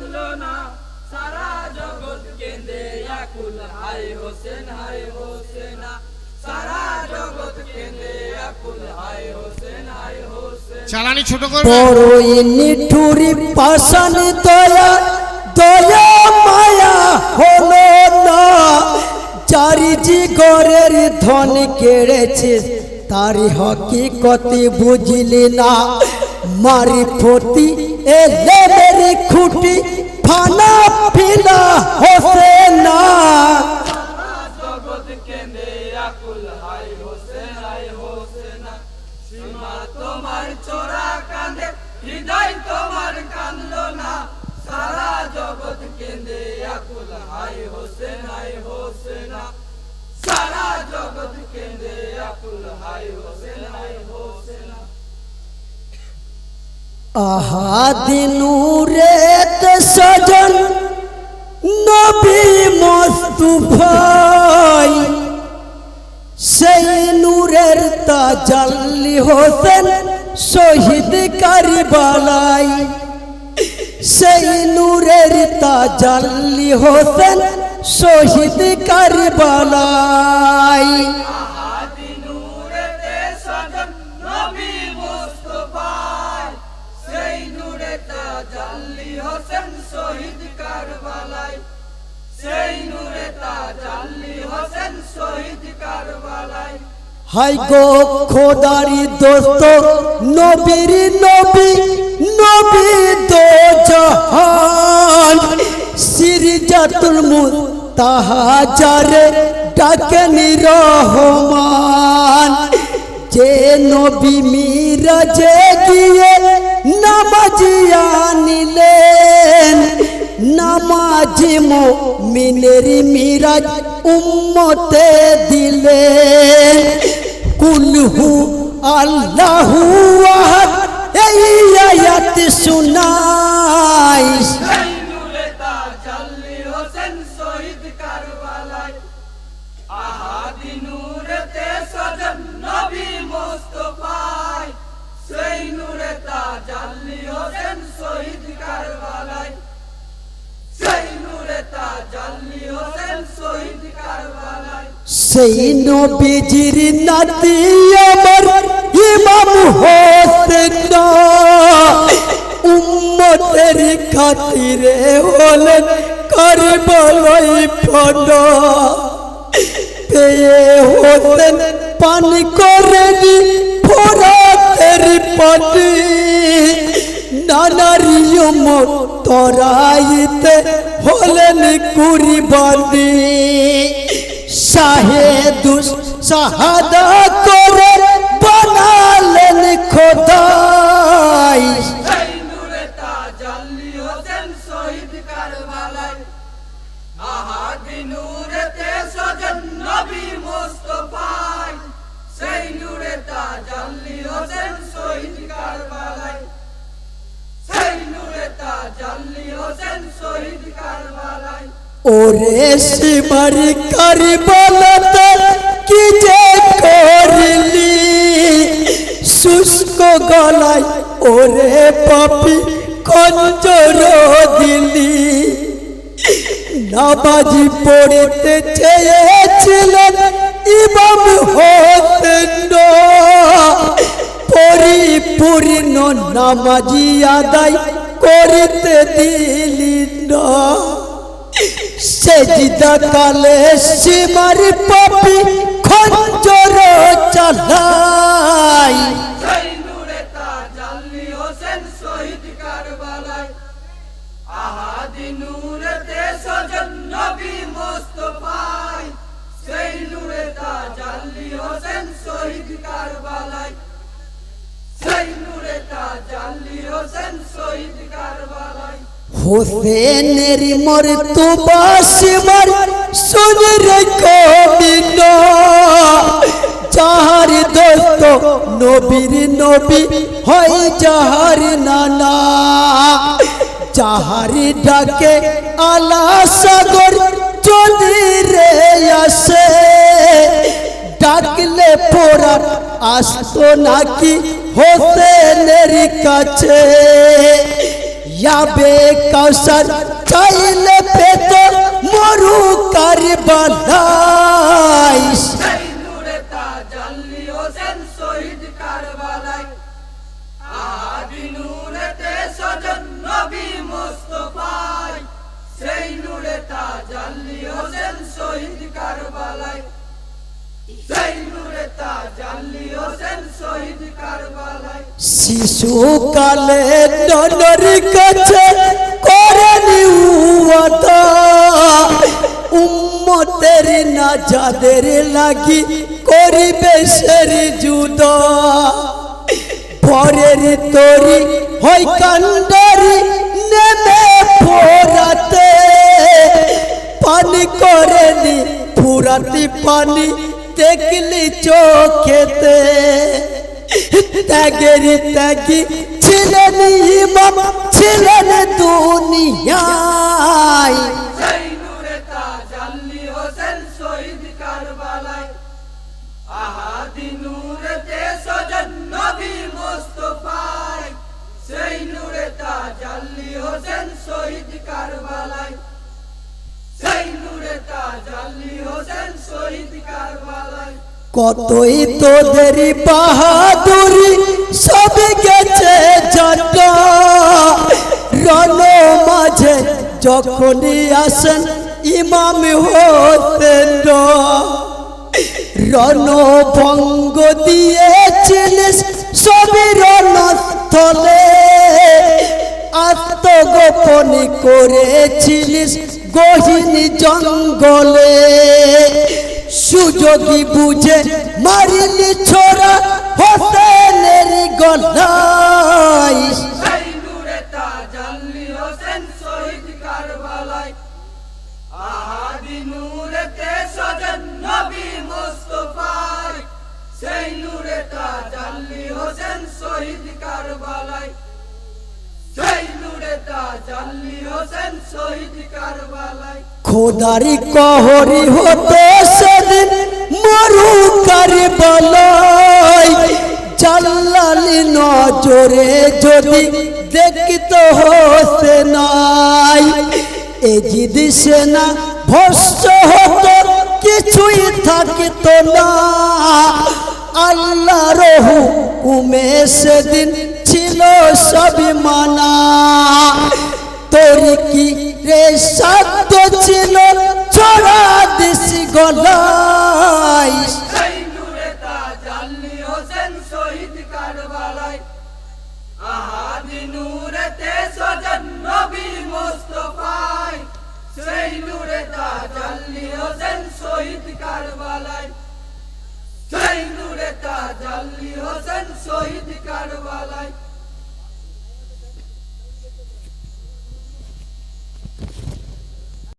কাঁদলো না, সারা জগৎ কেঁদে আকুল, হায় হোসেন হায় হোসেনা, সারা জগৎ কেঁদে আকুল, হায় হোসেন হায় হোসেনা। চালানি ছোট করবে। বড়ই নিঠুরি পাষাণ দয়া, দয়া মায়া হলো না, চারি জিগরের ধন কেড়েছে, তারি হকিকতে বুঝলি না। মারিফতি এলে মেরি খুঁটি, ফানা ফিলা হোসেনা। সারা জগৎ কেঁদে আকুল, হায় হোসেন হায় হোসেনা, সীমা তোমার চোরা কাঁদে, হৃদয় তোমার কাঁদলো না, সারা জগৎ কেঁদে আকুল, হায় হোসেন হায় হোসেনা, সারা জগৎ কেঁদে আকুল, হায় হোসেন হায় হোসেনা। আহাদি নূরেত সজন নবী মুস্তাফাই, সেই নূরের তাজাল্লি হোসেন শহীদ কারবালাই, সেই নূরের তাজাল্লি হোসেন শহীদ কারবালাই। আহাদি নূরেতে সাজান নবী মুস্তাফায়, সেই নূরে তাজাল্লি হোসেন শহীদ কারবালায়, সেই নূরে তাজাল্লি হোসেন শহীদ কারবালায়। হাই গো খোদারি দোস্ত নবীর নবী, নবী দো জাহান, সিরজাতুল মুতাহাজারে ডাকেনি রহমান। যে নবী মিরাজে গিয়ে নামাজিয়া নিলেন, নামাজি মুমিনের মিরাজ উম্মতে দিলেন। কুলহু আল্লাহু আহাদ, এই আয়াত শুনাই। সেই নূরে তাজাল্লি হোসেন শহীদ কারবালায়, আহাদি নূরেতে সাজান নবী মুস্তাফায়, সেই নূরে তাজাল্লি হোসেন শহীদ কারবালায়, সেই নূরে তাজাল্লি হোসেন শহীদ কারবালায়। সেই নবীজির নাতি আমার ইমাম হোসেন, উম্মতের খাতিরে হলেন কারবালায় ফনা। পেয়ে হোসেন পানি করেনি ফোরাতের পানি, নানারি উম্মত তরাইতে হলেন কুরবানি। শাহেদুস শাহাদা করে বানালেন খোদাই। সেই নূরে তাজাল্লি হোসেন শহীদ কারবালায়, আহাদি নূরেতে সাজান নবী মুস্তাফায়, সেই নূরে তাজাল্লি হোসেন শহীদ কারবালায়, সেই নূরে তাজাল্লি হোসেন শহীদ কারবালায়। ওরে শিবার কারবালাতে কি যে করলি, শুষ্ক গলায় ওরে পাপি খঞ্জর দিলি। নামাজি পড়তে চেয়েছিলেন ইমাম হোসেন, পরিপূর্ণ নামাজি আদায় করিতে দিলি না। সেজদা কালে সীমার পাপি খঞ্জর চালাই। সেই নূরে তাজাল্লি হোসেন শহীদ কারবালায়, আহাদি নূরেতে সাজান নবী মুস্তাফায়, সেই নূরে তাজাল্লি হোসেন শহীদ কারবালায়, সেই নূরে তাজাল্লি হোসেন শহীদ কারবালায়। হোসেনের মর্তবা সীমার সুনের কবিন, যাহার দোস্ত নবীর নবী হয় যাহার নানা। যাহার ডাকে আলা সাগর যদি রে আসে, ডাকলে পোড়া আসতো নাকি হোসেনের কাছে। याबे कौसर चाइले पेत मरु करबलाई সেই নূরে তাজাল্লি হোসেন শহীদ কারবালায় আদি নূরেতে সজন নবী মুস্তাফায় সেই নূরে তাজাল্লি হোসেন শহীদ কারবালায় সেই নূরে তাজাল্লি হোসেন শহীদ কারবালায় শিশু কালে ননর কাছে করেনি ওয়াদা উম্মতের নাজাদের লাগি করিবে সের জুদা পরের তরি হয় কান্ডারি নেমে ফোরাতে পানি করেনি ফুরাতি পানি দেখলি চোখেতে ত্যাগেরি ত্যাগী ছিলেন ইমাম ছিলেন দুনিয়ায় সেই নূরে তাজাল্লি হোসেন শহীদ কারবালায় আহাদি নূরেতে সজন নবী মুস্তাফায় সেই নূরে তাজাল্লি হোসেন শহীদ কারবালায় সেই নূরে তাজাল্লি হোসেন শহীদ কারবালায় কতই তোদের বাহাদুরি সব গেছে জাটা রণ মাঝে যখনই আসেন ইমাম হতেন রণভঙ্গ দিয়েছিলিস সবই রণস্থলে আত্মগোপনী করেছিলিস গহীন জঙ্গলে সুযোগী বুঝে মারিলি ছোড়া হোসেনের গলায় সেই নূরে তাজাল্লি হোসেন শহীদ কারবালায় আহাদি নূরেতে সজন নবী মুস্তাফায় সেই নূরে তাজাল্লি হোসেন শহীদ কারবালায় সেই নূরে তাজাল্লি হোসেন শহীদ কারবালায় খোদারি কহরি হতো সেদিন মরু কারবালায় জাল্লালি নজরে যদি দেখিত হোসেনাই এজিদ সেনা ভস্য হতো কিছুই থাকিত না আল্লাহর হুকুমে সেদিন ছিল সবই মানা তোর কি রে সাধ্য ছিল ছড়া দিস গলায় সেই নূরে তাজাল্লি হোসেন শহীদ কারবালায় আহাদি নূরেতে সজন নবী মুস্তাফায় সেই নূরে তাজাল্লি হোসেন শহীদ কারবালায় সেই নূরে তাজাল্লি হোসেন শহীদ কারবালায়